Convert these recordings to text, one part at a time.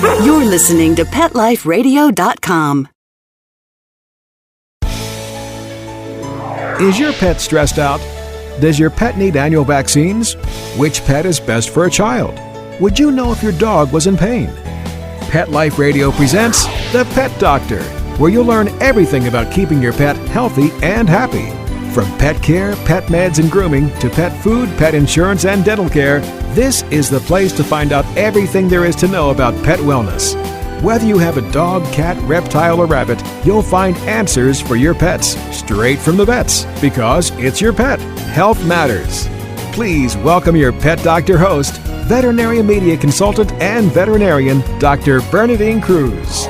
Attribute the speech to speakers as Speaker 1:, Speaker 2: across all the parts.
Speaker 1: You're listening to PetLifeRadio.com.
Speaker 2: Is your pet stressed out? Does your pet need annual vaccines? Which pet is best for a child? Would you know if your dog was in pain? Pet Life Radio presents The Pet Doctor, where you'll learn everything about keeping your pet healthy and happy. From pet care, pet meds and grooming, to pet food, pet insurance, and dental care, this is the place to find out everything there is to know about pet wellness. Whether you have a dog, cat, reptile, or rabbit, you'll find answers for your pets straight from the vets, because it's your pet. Health matters. Please welcome your Pet Doctor host, veterinary media consultant and veterinarian, Dr. Bernadine Cruz.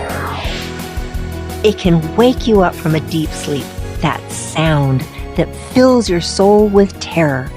Speaker 3: It can wake you up from a deep sleep. That sound that fills your soul with terror.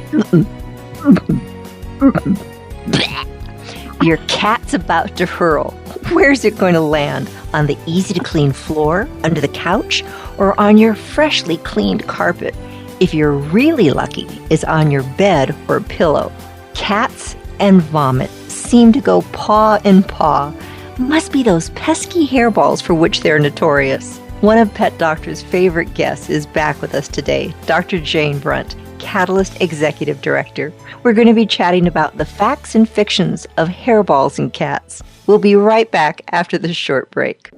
Speaker 3: Your cat's about to hurl. Where's it going to land? On the easy-to-clean floor, under the couch, or on your freshly cleaned carpet? If you're really lucky, it's on your bed or pillow. Cats and vomit seem to go paw in paw. Must be those pesky hairballs for which they're notorious. One of Pet Doctor's favorite guests is back with us today, Dr. Jane Brunt, Catalyst Executive Director. We're going to be chatting about the facts and fictions of hairballs in cats. We'll be right back after this short break.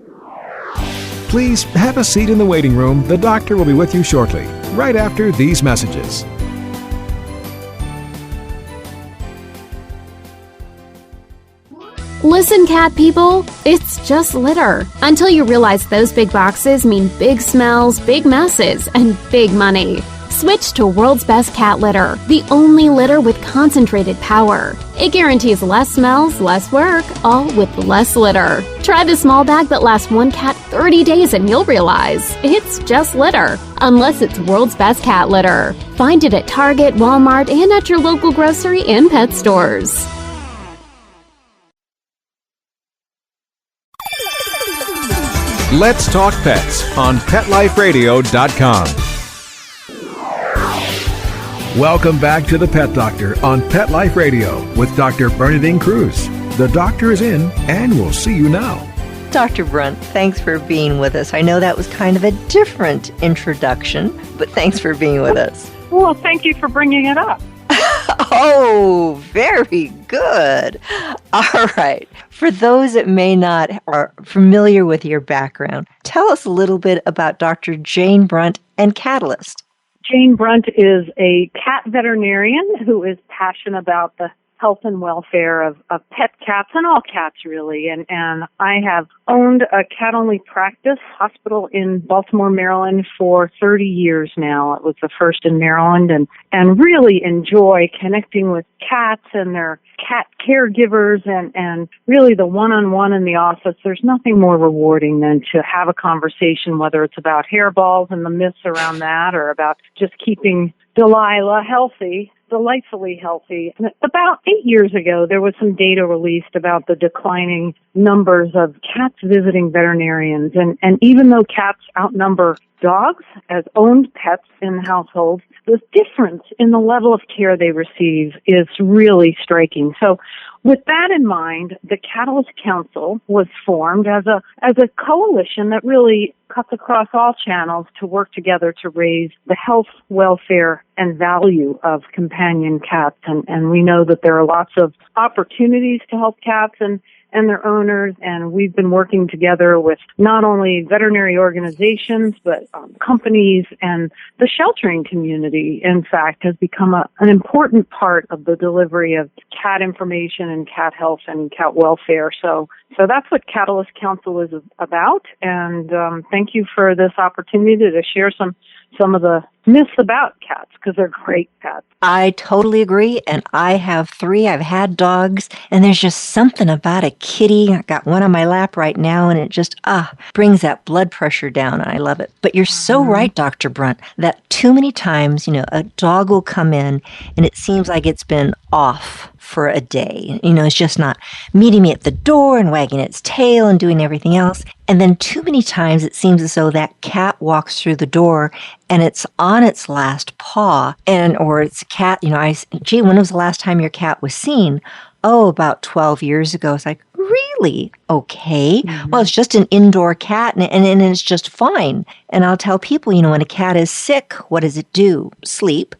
Speaker 2: Please have a seat in the waiting room. The doctor will be with you shortly, right after these messages.
Speaker 4: Listen, cat people, it's just litter. Until you realize those big boxes mean big smells, big messes, and big money. Switch to World's Best Cat Litter, the only litter with concentrated power. It guarantees less smells, less work, all with less litter. Try the small bag that lasts one cat 30 days and you'll realize it's just litter, unless it's World's Best Cat Litter. Find it at Target, Walmart, and at your local grocery and pet stores.
Speaker 2: Let's Talk Pets on PetLifeRadio.com. Welcome back to The Pet Doctor on Pet Life Radio with Dr. Bernadine Cruz. The doctor is in, and we'll see you now.
Speaker 3: Dr. Brunt, thanks for being with us. I know that was kind of a different introduction, but thanks for being with us.
Speaker 5: Well, thank you for bringing it up.
Speaker 3: Oh, very good. All right. For those that may not are familiar with your background, tell us a little bit about Dr. Jane Brunt and Catalyst.
Speaker 5: Jane Brunt is a cat veterinarian who is passionate about the health and welfare of pet cats and all cats, really. And I have owned a cat-only practice hospital in Baltimore, Maryland for 30 years now. It was the first in Maryland, and really enjoy connecting with cats and their cat caregivers and really the one-on-one in the office. There's nothing more rewarding than to have a conversation, whether it's about hairballs and the myths around that or about just keeping Delilah healthy, delightfully healthy. And about 8 years ago, there was some data released about the declining numbers of cats visiting veterinarians. And even though cats outnumber dogs as owned pets in households, the difference in the level of care they receive is really striking. So with that in mind, the Catalyst Council was formed as a coalition that really cuts across all channels to work together to raise the health, welfare, and value of companion cats. And we know that there are lots of opportunities to help cats and their owners, and we've been working together with not only veterinary organizations, but companies, and the sheltering community, in fact, has become an important part of the delivery of cat information and cat health and cat welfare. So that's what Catalyst Council is about, and thank you for this opportunity to share some of the myths about cats, because they're great pets.
Speaker 3: I totally agree, and I have 3. I've had dogs, and there's just something about a kitty. I got one on my lap right now, and it just, brings that blood pressure down, and I love it. But you're so right, Dr. Brunt, that too many times, a dog will come in, and it seems like it's been off for a day. It's just not meeting me at the door and wagging its tail and doing everything else. And then too many times it seems as though that cat walks through the door and it's on its last paw, or it's a cat, gee, when was the last time your cat was seen? Oh, about 12 years ago. It's like, really? completely okay. Well, it's just an indoor cat and it's just fine. And I'll tell people, when a cat is sick, what does it do? Sleep.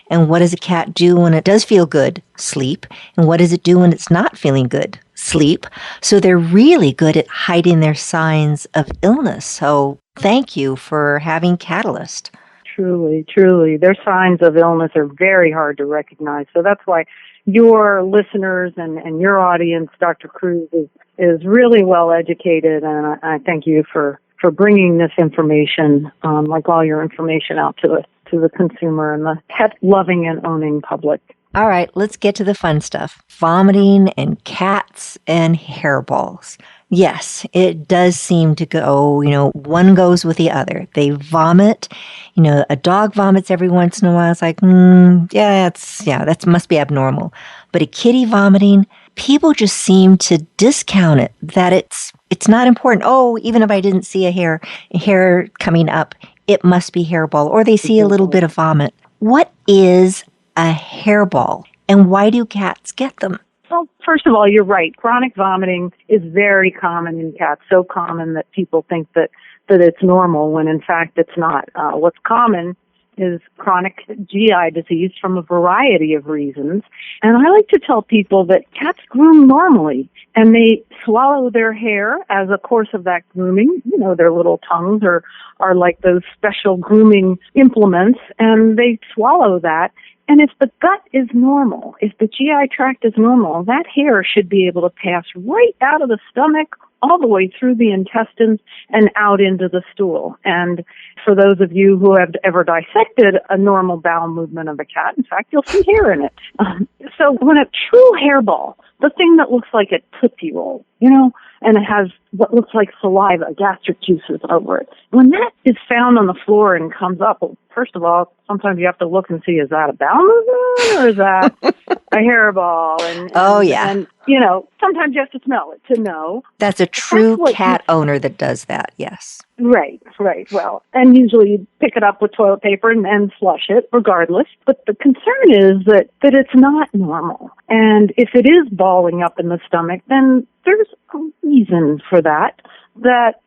Speaker 3: And what does a cat do when it does feel good? Sleep. And what does it do when it's not feeling good? Sleep. So they're really good at hiding their signs of illness. So thank you for having Catalyst.
Speaker 5: Truly, truly. Their signs of illness are very hard to recognize. So that's why your listeners and your audience, Dr. Cruz, is really well educated. And I thank you for bringing this information, like all your information, out to the consumer and the pet-loving and owning public.
Speaker 3: All right, let's get to the fun stuff. Vomiting and cats and hairballs. Yes, it does seem to go, one goes with the other. They vomit. A dog vomits every once in a while. It's like, that must be abnormal. But a kitty vomiting, people just seem to discount it, that it's not important. Oh, even if I didn't see a hair coming up, it must be hairball. Or they see a little bit of vomit. What is a hairball, and why do cats get them?
Speaker 5: Well, first of all, you're right. Chronic vomiting is very common in cats, so common that people think that it's normal when in fact it's not. What's common is chronic GI disease from a variety of reasons. And I like to tell people that cats groom normally, and they swallow their hair as a course of that grooming. Their little tongues are like those special grooming implements, and they swallow that. And if the gut is normal, if the GI tract is normal, that hair should be able to pass right out of the stomach, all the way through the intestines and out into the stool. And for those of you who have ever dissected a normal bowel movement of a cat, in fact, you'll see hair in it. So when a true hairball, the thing that looks like a Tootsie Roll, and it has what looks like saliva, gastric juices over it, when that is found on the floor and comes up, well, first of all, sometimes you have to look and see, is that a bowel movement or is that a hairball? And sometimes you have to smell it to know.
Speaker 3: That's a true cat owner that does that, yes.
Speaker 5: Right. Well, and usually you pick it up with toilet paper and flush it regardless. But the concern is that it's not normal. And if it is balling up in the stomach, then there's a reason for that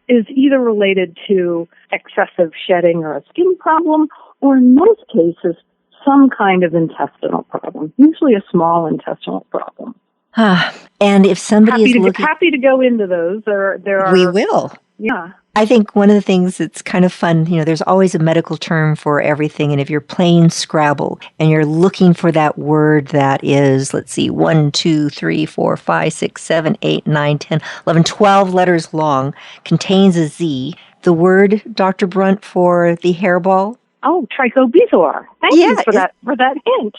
Speaker 5: is either related to excessive shedding or a skin problem, or in most cases, some kind of intestinal problem, usually a small intestinal problem.
Speaker 3: And if somebody is looking...
Speaker 5: Happy to go into those. There are...
Speaker 3: We will.
Speaker 5: Yeah.
Speaker 3: I think one of the things that's kind of fun, there's always a medical term for everything. And if you're playing Scrabble and you're looking for that word that is, 1, 2, 3, 4, 5, 6, 7, 8, 9, 10, 11, 12 letters long, contains a Z, the word, Dr. Brunt, for the hairball?
Speaker 5: Oh, trichobezoar. Thank you for that hint.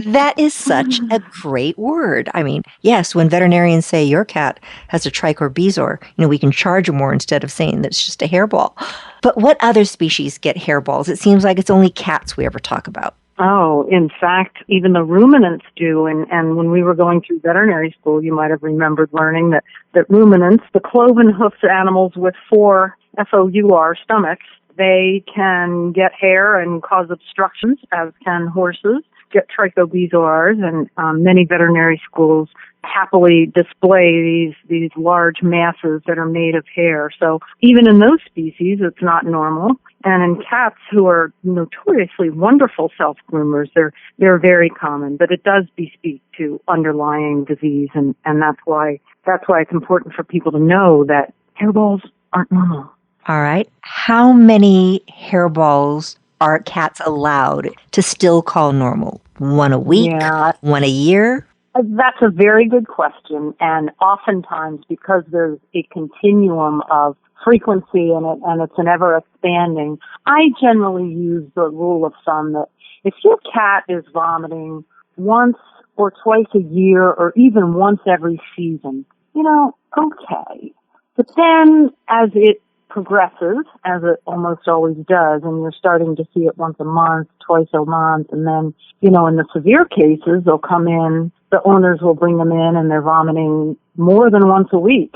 Speaker 3: That is such a great word. I mean, yes, when veterinarians say your cat has a trichobezoar, we can charge them more instead of saying that it's just a hairball. But what other species get hairballs? It seems like it's only cats we ever talk about.
Speaker 5: Oh, in fact, even the ruminants do. And when we were going through veterinary school, you might have remembered learning that ruminants, the cloven hoofed animals with 4 FOUR stomachs, they can get hair and cause obstructions, as can horses, get trichobezoars, and many veterinary schools happily display these large masses that are made of hair. So even in those species, it's not normal. And in cats, who are notoriously wonderful self-groomers, they're very common. But it does bespeak to underlying disease, and that's why it's important for people to know that hairballs aren't normal.
Speaker 3: All right. How many hairballs are cats allowed to still call normal? 1 a week?
Speaker 5: Yeah.
Speaker 3: 1 a year?
Speaker 5: That's a very good question. And oftentimes, because there's a continuum of frequency in it and it's an ever expanding, I generally use the rule of thumb that if your cat is vomiting once or twice a year or even once every season, okay. But then as it progresses, as it almost always does, and you're starting to see it once a month, twice a month, and then, in the severe cases, they'll come in, the owners will bring them in, and they're vomiting more than once a week,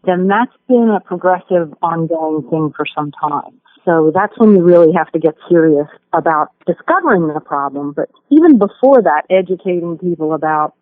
Speaker 5: then that's been a progressive, ongoing thing for some time. So that's when you really have to get serious about discovering the problem. But even before that, educating people about,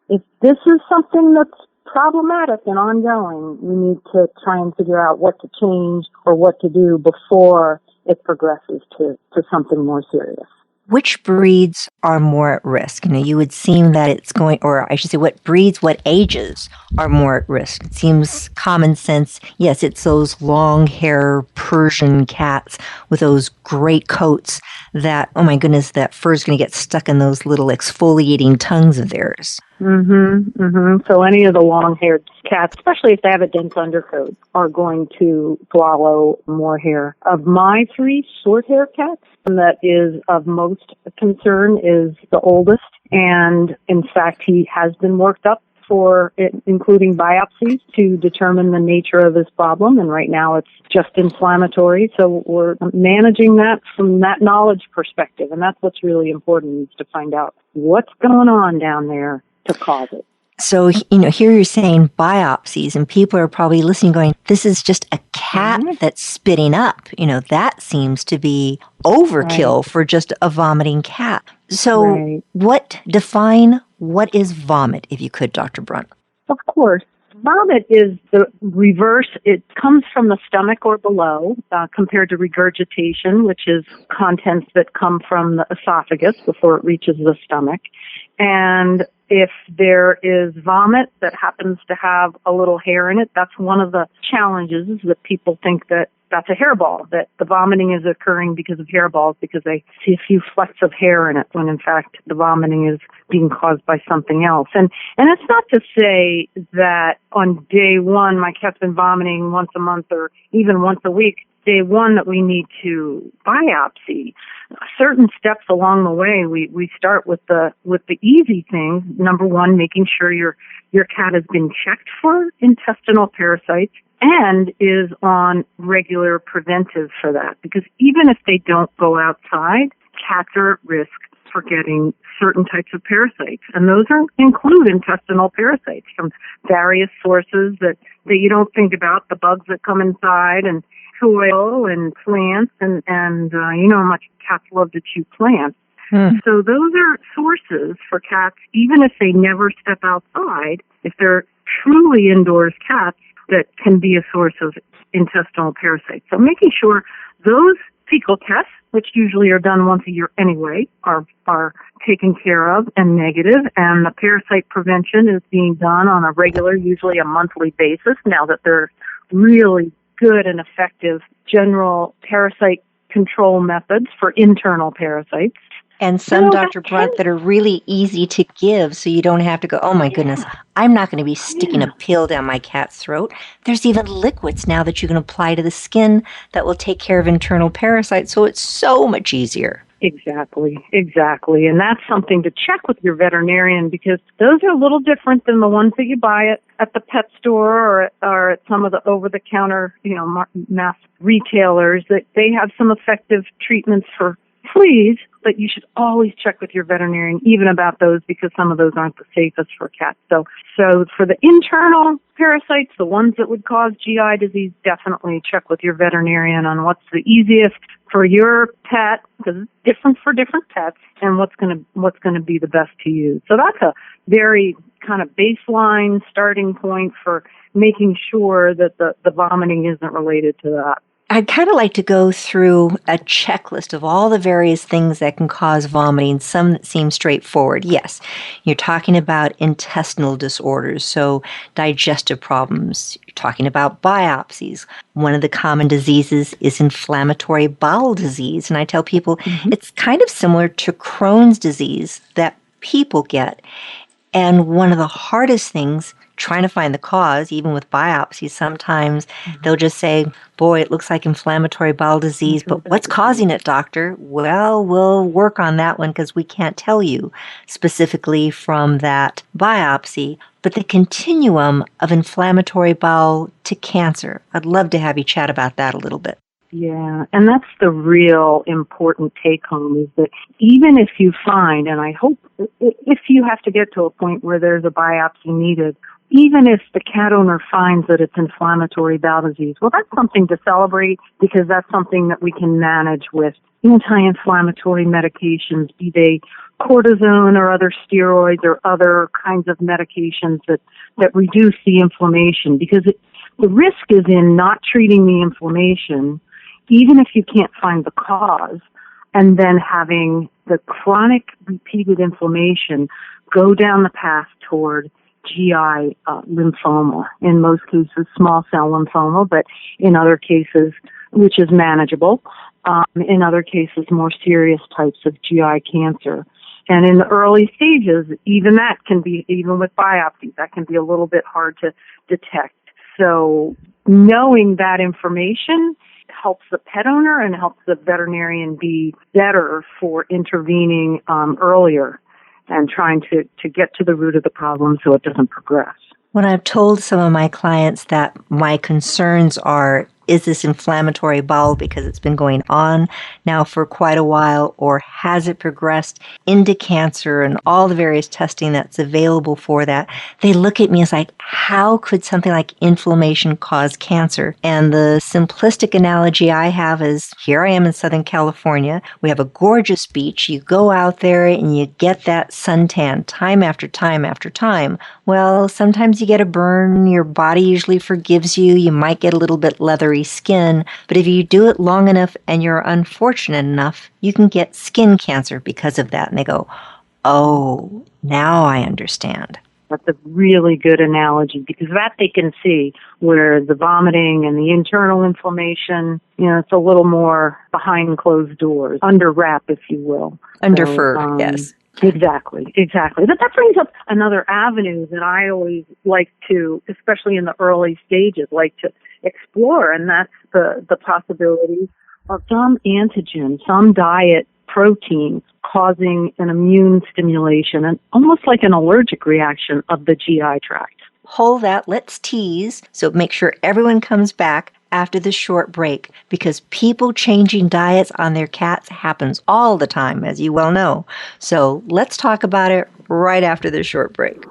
Speaker 5: if this is something that's problematic and ongoing, we need to try and figure out what to change or what to do before it progresses to something more serious.
Speaker 3: Which breeds are more at risk? You would seem that it's going, or I should say, what breeds, what ages are more at risk? It seems common sense. Yes, it's those long hair Persian cats with those great coats that, oh my goodness, that fur is going to get stuck in those little exfoliating tongues of theirs.
Speaker 5: So any of the long-haired cats, especially if they have a dense undercoat, are going to swallow more hair. Of my 3 short-hair cats, that is of most concern is the oldest, and in fact, he has been worked up for it, including biopsies to determine the nature of his problem, and right now it's just inflammatory. So we're managing that from that knowledge perspective, and that's what's really important, is to find out what's going on down there to cause it.
Speaker 3: So, here you're saying biopsies, and people are probably listening going, this is just a cat that's spitting up. That seems to be overkill for just a vomiting cat. So define what is vomit, if you could, Dr. Brunt?
Speaker 5: Of course. Vomit is the reverse. It comes from the stomach or below, compared to regurgitation, which is contents that come from the esophagus before it reaches the stomach. And if there is vomit that happens to have a little hair in it, that's one of the challenges, is that people think that that's a hairball, that the vomiting is occurring because of hairballs, because they see a few flecks of hair in it, when in fact the vomiting is being caused by something else. And it's not to say that on day 1 my cat's been vomiting once a month or even once a week. Day 1 that we need to biopsy. Certain steps along the way, we start with the easy things. Number 1, making sure your cat has been checked for intestinal parasites and is on regular preventive for that. Because even if they don't go outside, cats are at risk for getting certain types of parasites. And those include intestinal parasites from various sources that you don't think about, the bugs that come inside, and soil and plants, and you know how much cats love to chew plants. So those are sources for cats, even if they never step outside, if they're truly indoors cats, that can be a source of intestinal parasites. So making sure those fecal tests, which usually are done once a year anyway, are taken care of and negative, and the parasite prevention is being done on a regular, usually a monthly basis, now that they're really good and effective general parasite control methods for internal parasites.
Speaker 3: And some, Dr. Brunt, that are really easy to give, so you don't have to go, oh my goodness, I'm not going to be sticking a pill down my cat's throat. There's even liquids now that you can apply to the skin that will take care of internal parasites, so it's so much easier.
Speaker 5: Exactly. And that's something to check with your veterinarian, because those are a little different than the ones that you buy at the pet store or at some of the over-the-counter, mass retailers, that they have some effective treatments for fleas, but you should always check with your veterinarian even about those, because some of those aren't the safest for cats. So for the internal parasites, the ones that would cause GI disease, definitely check with your veterinarian on what's the easiest for your pet, because it's different for different pets, and what's going to be the best to use. So that's a very kind of baseline starting point for making sure that the vomiting isn't related to that.
Speaker 3: I'd kind of like to go through a checklist of all the various things that can cause vomiting, some that seem straightforward. Yes, you're talking about intestinal disorders, so digestive problems. You're talking about biopsies. One of the common diseases is inflammatory bowel disease, and I tell people it's kind of similar to Crohn's disease that people get. And one of the hardest things, trying to find the cause, even with biopsies, sometimes they'll just say, boy, it looks like inflammatory bowel disease, but what's causing it, doctor? Well, we'll work on that one because we can't tell you specifically from that biopsy. But the continuum of inflammatory bowel to cancer, I'd love to have you chat about that a little bit.
Speaker 5: Yeah, and that's the real important take-home, is that even if you find, and I hope if you have to get to a point where there's a biopsy needed, even if the cat owner finds that it's inflammatory bowel disease, well, that's something to celebrate, because that's something that we can manage with anti-inflammatory medications, be they cortisone or other steroids or other kinds of medications that reduce the inflammation, because the risk is in not treating the inflammation, even if you can't find the cause, and then having the chronic repeated inflammation go down the path toward GI lymphoma. In most cases, small cell lymphoma, but in other cases, which is manageable, in other cases, more serious types of GI cancer. And in the early stages, even with biopsies, that can be a little bit hard to detect. So knowing that information helps the pet owner and helps the veterinarian be better for intervening earlier and trying to get to the root of the problem so it doesn't progress.
Speaker 3: When I've told some of my clients that my concerns are, is this inflammatory bowel because it's been going on now for quite a while, or has it progressed into cancer and all the various testing that's available for that, they look at me as like, how could something like inflammation cause cancer? And the simplistic analogy I have is, here I am in Southern California. We have a gorgeous beach. You go out there and you get that suntan time after time after time. Well, sometimes you get a burn. Your body usually forgives you. You might get a little bit leathery skin, but if you do it long enough and you're unfortunate enough, you can get skin cancer because of that. And they go, oh, now I understand.
Speaker 5: That's a really good analogy, because that they can see, where the vomiting and the internal inflammation, it's a little more behind closed doors, under wrap, if you will.
Speaker 3: Under fur, yes.
Speaker 5: Exactly. But that brings up another avenue that I always like to, especially in the early stages, like to explore, and that's the possibility of some antigen, some diet protein causing an immune stimulation and almost like an allergic reaction of the GI tract.
Speaker 3: Hold that, let's tease, so make sure everyone comes back after the short break, because people changing diets on their cats happens all the time, as you well know. So let's talk about it right after this short break.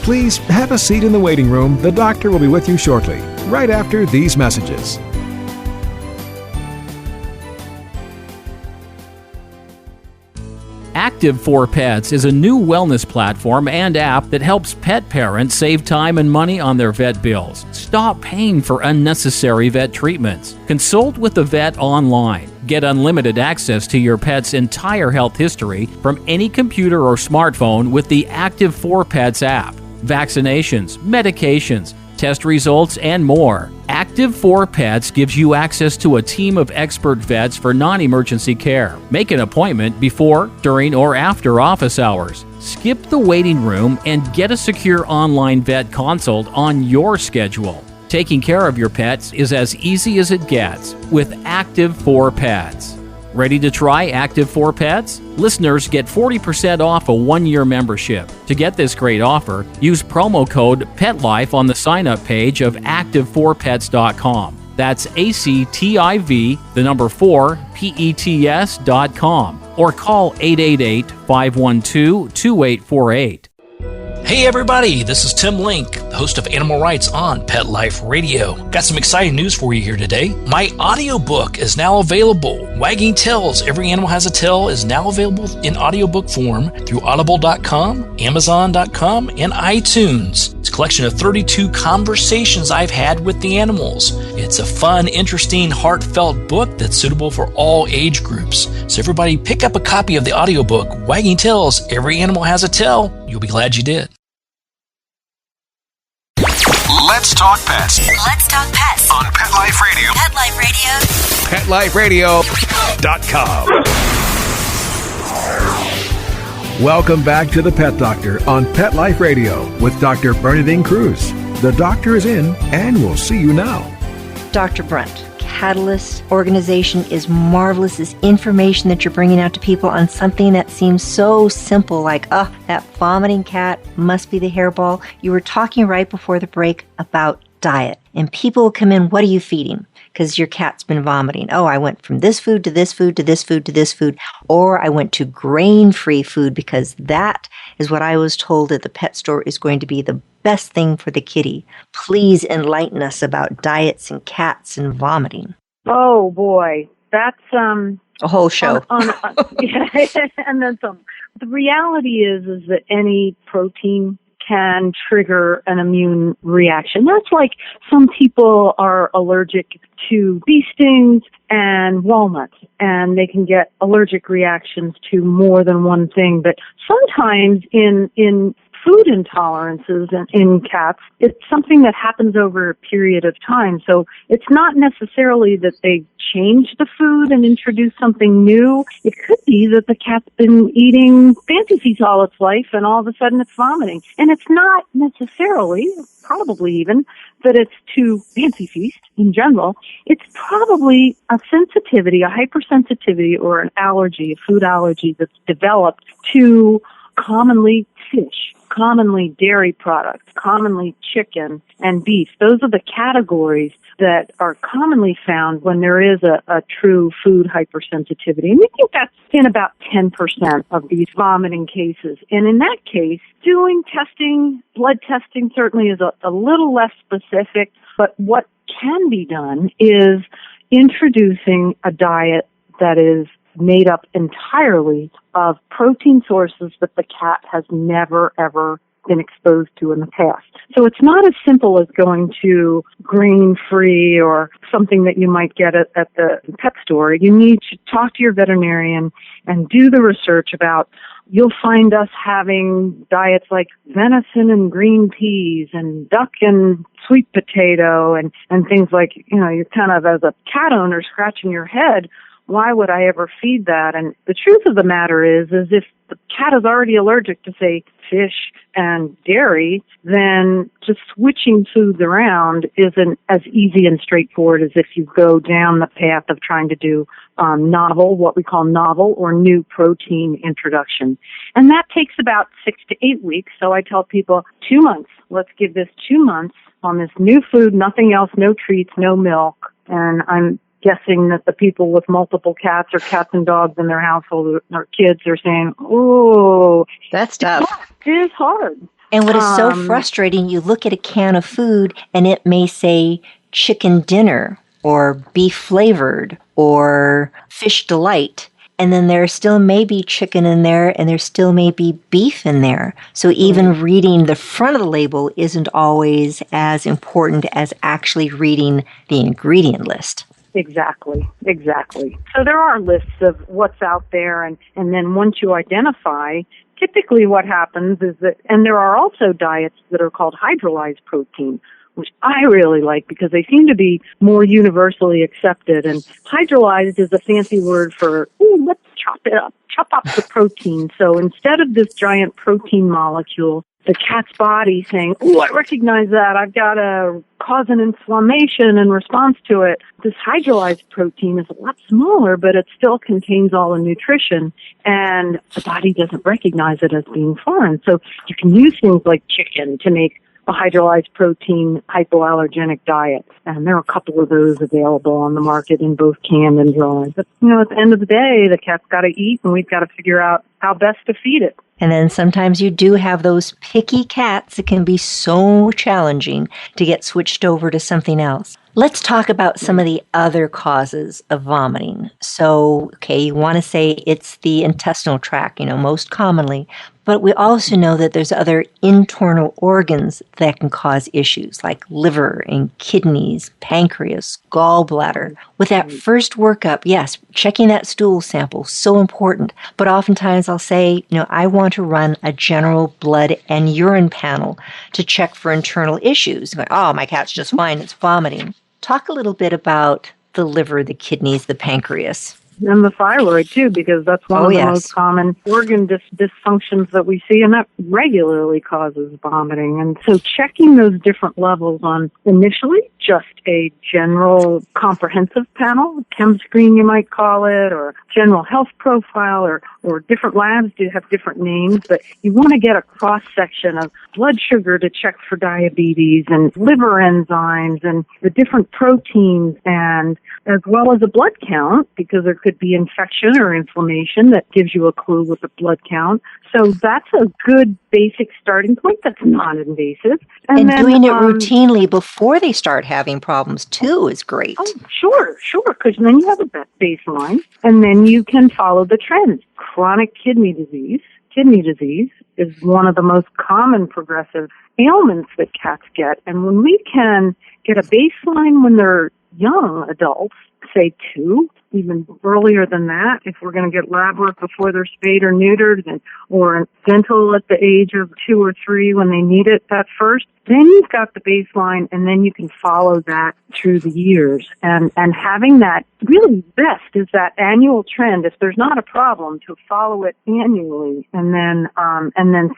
Speaker 2: Please have a seat in the waiting room. The doctor will be with you shortly, right after these messages.
Speaker 6: Active for Pets is a new wellness platform and app that helps pet parents save time and money on their vet bills. Stop paying for unnecessary vet treatments. Consult with the vet online. Get unlimited access to your pet's entire health history from any computer or smartphone with the Active for Pets app. Vaccinations, medications, test results, and more. Active for Pets gives you access to a team of expert vets for non-emergency care. Make an appointment before, during, or after office hours. Skip the waiting room and get a secure online vet consult on your schedule. Taking care of your pets is as easy as it gets with Active for Pets. Ready to try Active for Pets? Listeners get 40% off a one-year membership. To get this great offer, use promo code PETLIFE on the sign-up page of active4pets.com. That's ACTIV, the number 4, PETS.com. Or call 888-512-2848.
Speaker 7: Hey everybody, this is Tim Link, the host of Animal Rights on Pet Life Radio. Got some exciting news for you here today. My audiobook is now available. Wagging Tails, Every Animal Has a Tail is now available in audiobook form through audible.com, amazon.com, and iTunes. It's a collection of 32 conversations I've had with the animals. It's a fun, interesting, heartfelt book that's suitable for all age groups. So everybody pick up a copy of the audiobook, Wagging Tails, Every Animal Has a Tail. You'll be glad you did.
Speaker 8: Let's talk pets.
Speaker 1: Let's talk pets
Speaker 8: On Pet Life Radio.
Speaker 1: Pet Life Radio.
Speaker 2: PetLifeRadio.com. Welcome back to the Pet Doctor on Pet Life Radio with Dr. Bernadine Cruz. The doctor is in, and we'll see you now.
Speaker 3: Dr. Brunt, Catalyst organization is marvelous. This information that you're bringing out to people on something that seems so simple, like, that vomiting cat must be the hairball. You were talking right before the break about diet, and people will come in, what are you feeding? Because your cat's been vomiting. Oh, I went from this food to this food to this food to this food, or I went to grain-free food because that is what I was told at the pet store is going to be the best thing for the kitty. Please enlighten us about diets and cats and vomiting.
Speaker 5: Oh, boy. that's
Speaker 3: a whole show.
Speaker 5: Yeah, and then some. The reality is that any protein can trigger an immune reaction. That's like some people are allergic to bee stings and walnuts, and they can get allergic reactions to more than one thing. But sometimes in food intolerances in cats, it's something that happens over a period of time. So it's not necessarily that they change the food and introduce something new. It could be that the cat's been eating fancy feast all its life and all of a sudden it's vomiting. And it's not necessarily, probably even, that it's to fancy feast in general. It's probably a sensitivity, a hypersensitivity or an allergy, a food allergy that's developed to commonly fish, commonly dairy products, commonly chicken and beef. Those are the categories that are commonly found when there is a true food hypersensitivity. And we think that's in about 10% of these vomiting cases. And in that case, doing testing, blood testing certainly is a little less specific, but what can be done is introducing a diet that is made up entirely of protein sources that the cat has never, ever been exposed to in the past. So it's not as simple as going to grain-free or something that you might get at the pet store. You need to talk to your veterinarian and do the research about. You'll find us having diets like venison and green peas and duck and sweet potato and things like, you're kind of, as a cat owner, scratching your head. Why would I ever feed that? And the truth of the matter is if the cat is already allergic to, say, fish and dairy, then just switching foods around isn't as easy and straightforward as if you go down the path of trying to do novel, what we call novel or new protein introduction. And that takes about 6 to 8 weeks. So I tell people 2 months. Let's give this 2 months on this new food, nothing else, no treats, no milk. And I'm guessing that the people with multiple cats or cats and dogs in their household or kids are saying, "Oh,
Speaker 3: that's tough.
Speaker 5: It is hard."
Speaker 3: And what is so frustrating, you look at a can of food and it may say chicken dinner or beef flavored or fish delight. And then there still may be chicken in there and there still may be beef in there. So even reading the front of the label isn't always as important as actually reading the ingredient list.
Speaker 5: Exactly. So there are lists of what's out there, and then once you identify, typically what happens is that, and there are also diets that are called hydrolyzed protein, which I really like because they seem to be more universally accepted. And hydrolyzed is a fancy word for, let's chop up the protein. So instead of this giant protein molecule, the cat's body saying, I recognize that. I've got to cause an inflammation in response to it. This hydrolyzed protein is a lot smaller, but it still contains all the nutrition, and the body doesn't recognize it as being foreign. So you can use things like chicken to make a hydrolyzed protein hypoallergenic diet. And there are a couple of those available on the market in both canned and dry. But, at the end of the day, the cat's got to eat, and we've got to figure out how best to feed it.
Speaker 3: And then sometimes you do have those picky cats. It can be so challenging to get switched over to something else. Let's talk about some of the other causes of vomiting. So, you want to say it's the intestinal tract, most commonly. But we also know that there's other internal organs that can cause issues like liver and kidneys, pancreas, gallbladder. With that first workup, yes, checking that stool sample, so important. But oftentimes I'll say, I want to run a general blood and urine panel to check for internal issues. My cat's just fine, it's vomiting. Talk a little bit about the liver, the kidneys, the pancreas.
Speaker 5: And the thyroid, too, because that's one of the most common organ dysfunctions that we see, and that regularly causes vomiting. And so checking those different levels on initially just a general comprehensive panel, chem screen you might call it, or general health profile, or different labs do have different names, but you want to get a cross-section of blood sugar to check for diabetes and liver enzymes and the different proteins, and as well as a blood count, because there could be infection or inflammation that gives you a clue with the blood count. So that's a good basic starting point that's non-invasive.
Speaker 3: And
Speaker 5: then,
Speaker 3: doing it routinely before they start having problems, too, is great.
Speaker 5: Oh, sure, because then you have a baseline, and then you can follow the trends. Chronic kidney disease is one of the most common progressive ailments that cats get. And when we can get a baseline when they're young adults, say 2, even earlier than that, if we're going to get lab work before they're spayed or neutered, or dental at the age of 2 or 3 when they need it at first, then you've got the baseline, and then you can follow that through the years. And having that really best is that annual trend. If there's not a problem, to follow it annually, and then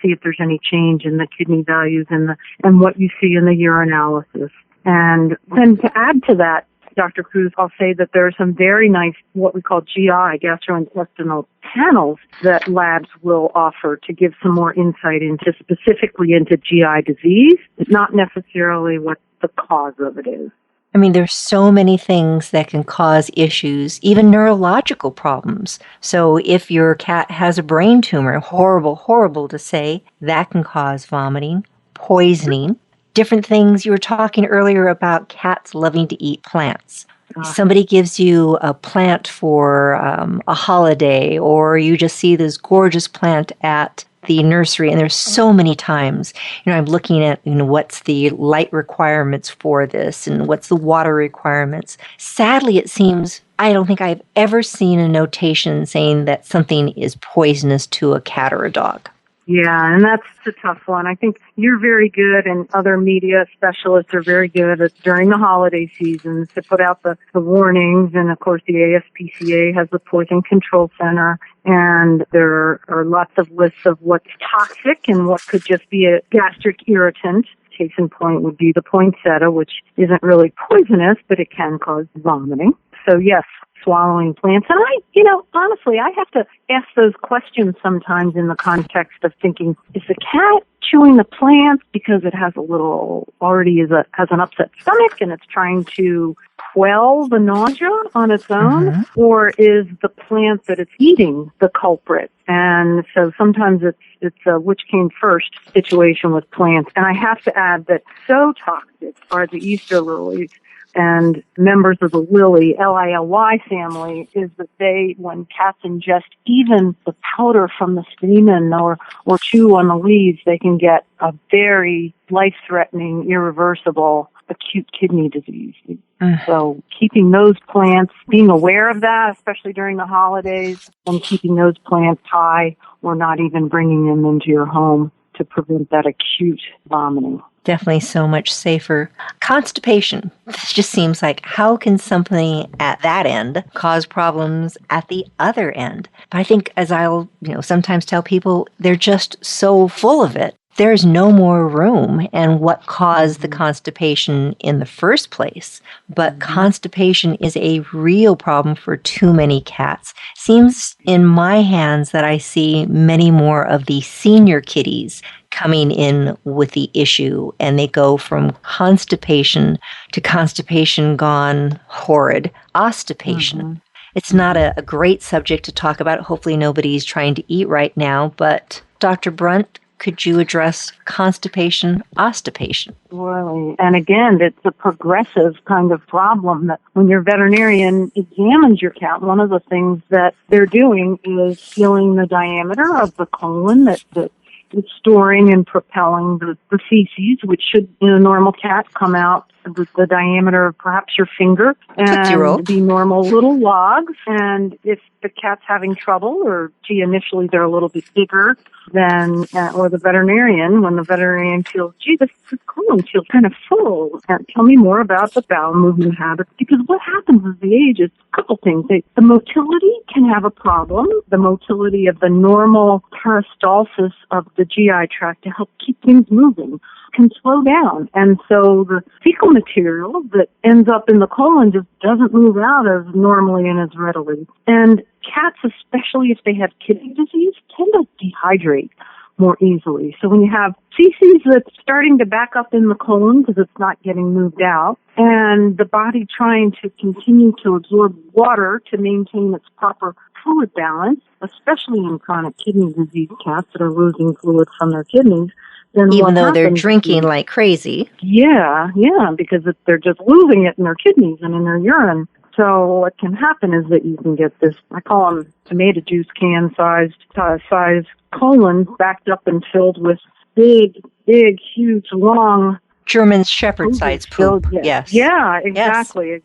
Speaker 5: see if there's any change in the kidney values and what you see in the urinalysis. And then to add to that, Dr. Cruz, I'll say that there are some very nice, what we call GI, gastrointestinal panels that labs will offer to give some more insight specifically into GI disease, not necessarily what the cause of it is.
Speaker 3: I mean, there's so many things that can cause issues, even neurological problems. So if your cat has a brain tumor, horrible to say, that can cause vomiting, poisoning, different things. You were talking earlier about cats loving to eat plants. Somebody gives you a plant for a holiday, or you just see this gorgeous plant at the nursery, and there's so many times, I'm looking at, what's the light requirements for this, and what's the water requirements. Sadly, it seems, I don't think I've ever seen a notation saying that something is poisonous to a cat or a dog.
Speaker 5: Yeah, and that's a tough one. I think you're very good, and other media specialists are very good at, during the holiday seasons, to put out the warnings. And of course, the ASPCA has the Poison Control Center, and there are lots of lists of what's toxic and what could just be a gastric irritant. Case in point would be the poinsettia, which isn't really poisonous, but it can cause vomiting. So yes, swallowing plants. And honestly, I have to ask those questions sometimes in the context of thinking, is the cat chewing the plant because it has has an upset stomach and it's trying to quell the nausea on its own, or is the plant that it's eating the culprit? And so sometimes it's a which came first situation with plants. And I have to add that so toxic are the Easter lilies and members of the lily, Lily family, is that when cats ingest even the powder from the stamen or chew on the leaves, they can get a very life-threatening, irreversible acute kidney disease. So keeping those plants, being aware of that, especially during the holidays, and keeping those plants high or not even bringing them into your home to prevent that acute vomiting.
Speaker 3: Definitely so much safer. Constipation. This just seems like, how can something at that end cause problems at the other end? But I think, as I'll sometimes tell people, they're just so full of it. There's no more room, and what caused the constipation in the first place. But constipation is a real problem for too many cats. Seems in my hands that I see many more of the senior kitties coming in with the issue, and they go from constipation to constipation gone horrid, ostipation. It's not a great subject to talk about. Hopefully nobody's trying to eat right now, but Dr. Brunt, could you address constipation, ostipation?
Speaker 5: Really. And again, it's a progressive kind of problem that when your veterinarian examines your cat, one of the things that they're doing is feeling the diameter of the colon that is storing and propelling the feces, which should, in a normal cat, come out with the diameter of perhaps your finger and be normal little logs. And if the cat's having trouble, or initially they're a little bit bigger, then, or the veterinarian, when the veterinarian feels, this colon feels kind of full, tell me more about the bowel movement habits, because what happens as they age is a couple things. The motility can have a problem, the motility of the normal peristalsis of the GI tract to help keep things moving can slow down. And so the fecal material that ends up in the colon just doesn't move out as normally and as readily. And cats, especially if they have kidney disease, tend to dehydrate more easily. So when you have feces that's starting to back up in the colon because it's not getting moved out, and the body trying to continue to absorb water to maintain its proper fluid balance, especially in chronic kidney disease cats that are losing fluid from their kidneys, then
Speaker 3: even though they're drinking like crazy.
Speaker 5: Yeah, because they're just losing it in their kidneys and in their urine. So what can happen is that you can get this, I call them tomato juice can sized colons backed up and filled with big, huge, long
Speaker 3: German Shepherd sized poop. Yes.
Speaker 5: Yeah, exactly.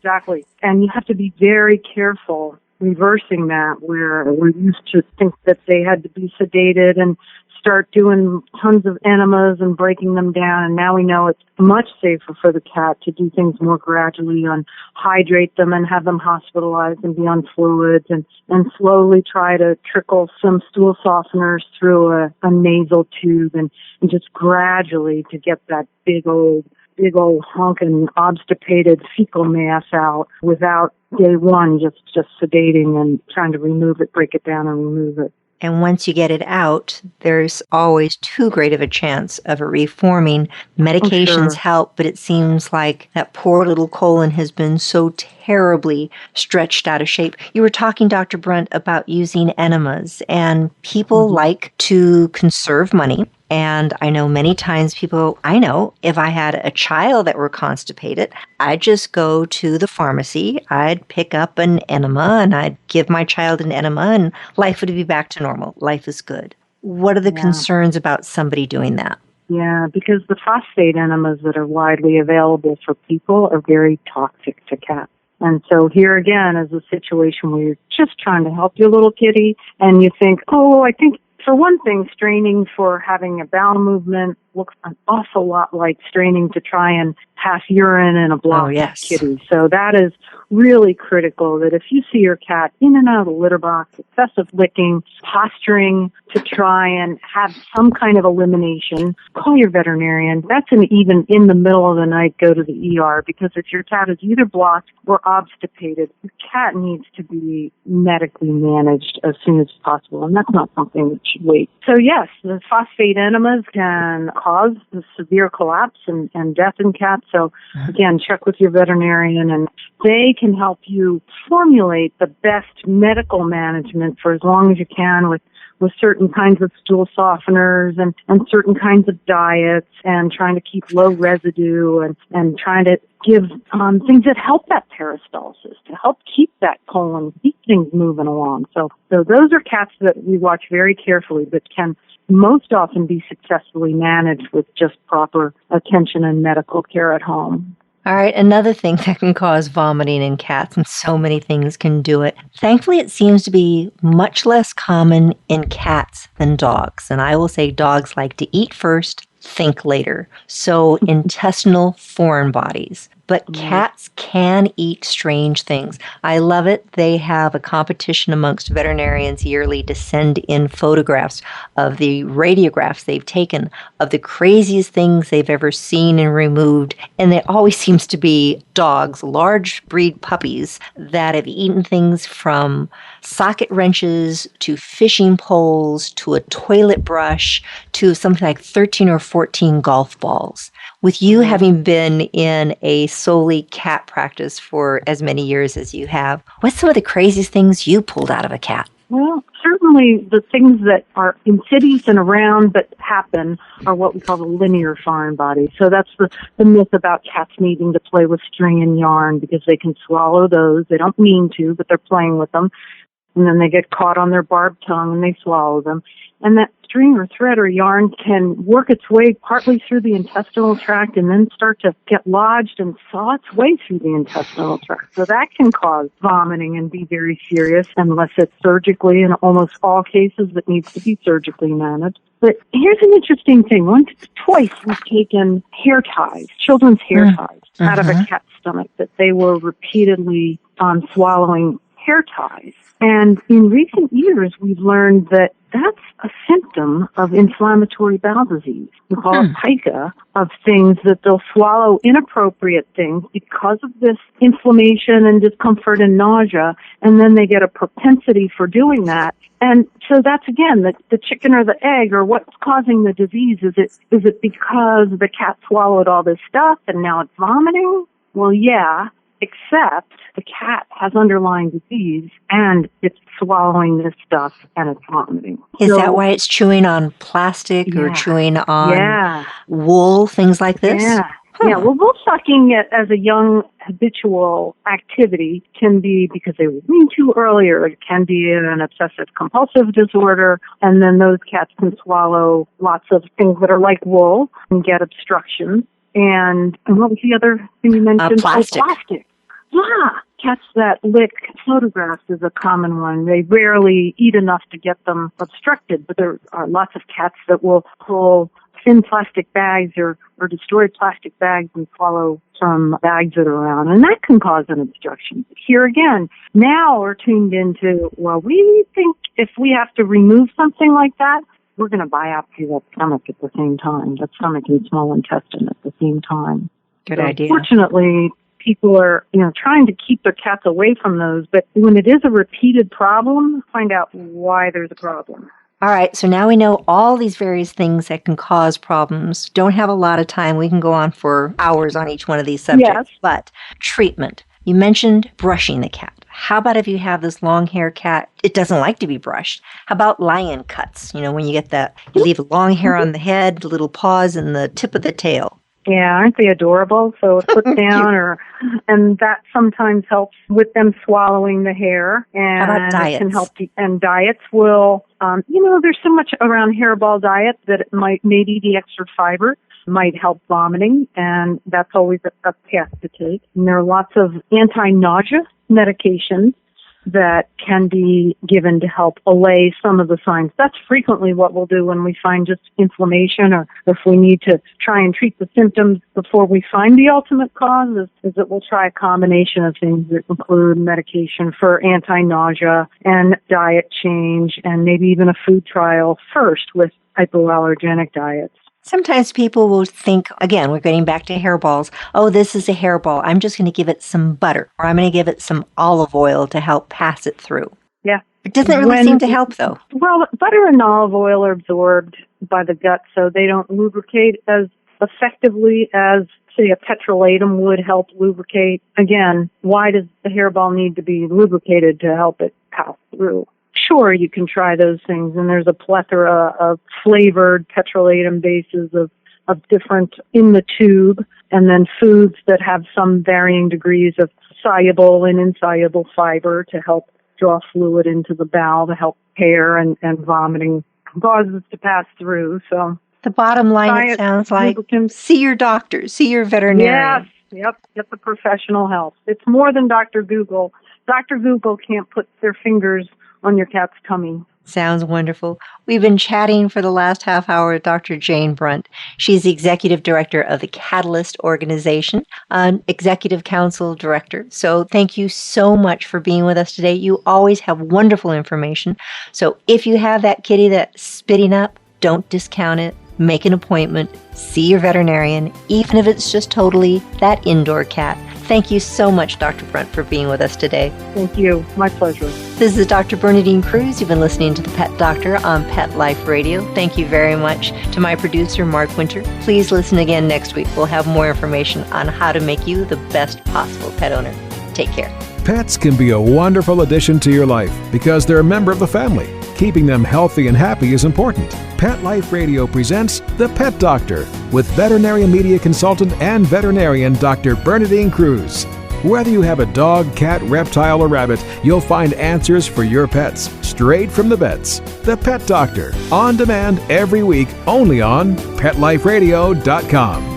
Speaker 5: And you have to be very careful reversing that, where we used to think that they had to be sedated and start doing tons of enemas and breaking them down, and now we know it's much safer for the cat to do things more gradually, on hydrate them and have them hospitalized and be on fluids, and slowly try to trickle some stool softeners through a nasal tube, and just gradually to get that big old honkin' obstipated fecal mass out without day one just sedating and trying to remove it, break it down and remove it.
Speaker 3: And once you get it out, there's always too great of a chance of it reforming. Medications help, but it seems like that poor little colon has been so terribly stretched out of shape. You were talking, Dr. Brunt, about using enemas, and people like to conserve money. And I know many times if I had a child that were constipated, I'd just go to the pharmacy, I'd pick up an enema, and I'd give my child an enema, and life would be back to normal. Life is good. What are the concerns about somebody doing that?
Speaker 5: Yeah, because the phosphate enemas that are widely available for people are very toxic to cats. And so here again is a situation where you're just trying to help your little kitty, and you think, I think, for one thing, straining for having a bowel movement looks an awful lot like straining to try and pass urine in a blocked kitty. So that is really critical, that if you see your cat in and out of the litter box, excessive licking, posturing to try and have some kind of elimination, call your veterinarian. That's even in the middle of the night, go to the ER, because if your cat is either blocked or obstipated, your cat needs to be medically managed as soon as possible, and that's not something that should wait. So yes, the phosphate enemas can cause the severe collapse and death in cats. So again, check with your veterinarian, and they can help you formulate the best medical management for as long as you can with certain kinds of stool softeners and certain kinds of diets, and trying to keep low residue and trying to give things that help that peristalsis, to help keep that colon, keep things moving along. So those are cats that we watch very carefully, but can most often be successfully managed with just proper attention and medical care at home.
Speaker 3: All right, another thing that can cause vomiting in cats, and so many things can do it. Thankfully, it seems to be much less common in cats than dogs. And I will say dogs like to eat first, think later. So intestinal foreign bodies. But cats can eat strange things. I love it. They have a competition amongst veterinarians yearly to send in photographs of the radiographs they've taken of the craziest things they've ever seen and removed. And it always seems to be dogs, large breed puppies, that have eaten things from socket wrenches to fishing poles to a toilet brush to something like 13 or 14 golf balls. With you having been in a solely cat practice for as many years as you have, what's some of the craziest things you pulled out of a cat?
Speaker 5: Well, certainly the things that are insidious and around but happen are what we call the linear foreign body. So that's the myth about cats needing to play with string and yarn, because they can swallow those. They don't mean to, but they're playing with them. And then they get caught on their barbed tongue and they swallow them. And that string or thread or yarn can work its way partly through the intestinal tract and then start to get lodged and saw its way through the intestinal tract. So that can cause vomiting and be very serious unless it's surgically, in almost all cases it needs to be surgically managed. But here's an interesting thing. Twice we've taken hair ties, children's hair ties, out of a cat's stomach that they were repeatedly swallowing hair ties. And in recent years, we've learned that that's a symptom of inflammatory bowel disease. We call it pica, of things that they'll swallow inappropriate things because of this inflammation and discomfort and nausea, and then they get a propensity for doing that. And so that's, again, the chicken or the egg, or what's causing the disease. Is it because the cat swallowed all this stuff and now it's vomiting? Well, yeah, except the cat has underlying disease and it's swallowing this stuff and it's vomiting.
Speaker 3: Is that why it's chewing on plastic or chewing on wool, things like this?
Speaker 5: Yeah. Yeah, well, bull sucking as a young habitual activity can be because they were weaned too early, or it can be an obsessive compulsive disorder, and then those cats can swallow lots of things that are like wool and get obstructions. And what was the other thing you mentioned?
Speaker 3: Plastic.
Speaker 5: Oh, plastic. Yeah. Cats that lick photographs is a common one. They rarely eat enough to get them obstructed, but there are lots of cats that will pull thin plastic bags or destroyed plastic bags and swallow some bags that are around, and that can cause an obstruction. Here again, now we're tuned into, well, we think if we have to remove something like that, we're going to biopsy that stomach at the same time, that stomach and small intestine at the same time.
Speaker 3: Good idea.
Speaker 5: Fortunately, people are, trying to keep their cats away from those, but when it is a repeated problem, find out why there's a problem.
Speaker 3: All right, so now we know all these various things that can cause problems. Don't have a lot of time. We can go on for hours on each one of these subjects.
Speaker 5: Yes.
Speaker 3: But treatment. You mentioned brushing the cat. How about if you have this long hair cat, it doesn't like to be brushed? How about lion cuts? When you get you leave long hair on the head, little paws, and the tip of the tail.
Speaker 5: Yeah, aren't they adorable? So a foot down, and that sometimes helps with them swallowing the hair. And
Speaker 3: how about diets?
Speaker 5: It can help. And diets will, there's so much around hairball diet that it maybe the extra fiber might help vomiting, and that's always a path to take. And there are lots of anti-nausea medications that can be given to help allay some of the signs. That's frequently what we'll do when we find just inflammation, or if we need to try and treat the symptoms before we find the ultimate cause, is that we'll try a combination of things that include medication for anti-nausea and diet change, and maybe even a food trial first with hypoallergenic diets.
Speaker 3: Sometimes people will think, again, we're getting back to hairballs, oh, this is a hairball. I'm just going to give it some butter, or I'm going to give it some olive oil to help pass it through.
Speaker 5: Yeah.
Speaker 3: It doesn't really seem to help, though.
Speaker 5: Well, butter and olive oil are absorbed by the gut, so they don't lubricate as effectively as, say, a petrolatum would help lubricate. Again, why does the hairball need to be lubricated to help it pass through? Sure, you can try those things, and there's a plethora of flavored petrolatum bases of different in the tube, and then foods that have some varying degrees of soluble and insoluble fiber to help draw fluid into the bowel to help hair and vomiting causes to pass through. So
Speaker 3: the bottom line, it sounds like, see your doctor, see your veterinarian.
Speaker 5: Yes, yep, get the professional help. It's more than Dr. Google. Dr. Google can't put their fingers on your cat's tummy.
Speaker 3: Sounds wonderful. We've been chatting for the last half hour with Dr. Jane Brunt. She's the executive director of the Catalyst organization, an executive council director. So thank you so much for being with us today. You always have wonderful information. So if you have that kitty that's spitting up, don't discount it. Make an appointment. See your veterinarian, even if it's just totally that indoor cat. Thank you so much, Dr. Brunt, for being with us today.
Speaker 5: Thank you. My pleasure.
Speaker 3: This is Dr. Bernadine Cruz. You've been listening to The Pet Doctor on Pet Life Radio. Thank you very much to my producer, Mark Winter. Please listen again next week. We'll have more information on how to make you the best possible pet owner. Take care.
Speaker 2: Pets can be a wonderful addition to your life because they're a member of the family. Keeping them healthy and happy is important. Pet Life Radio presents The Pet Doctor with veterinarian media consultant and veterinarian Dr. Bernadine Cruz. Whether you have a dog, cat, reptile, or rabbit, you'll find answers for your pets straight from the vets. The Pet Doctor, on demand every week, only on PetLifeRadio.com.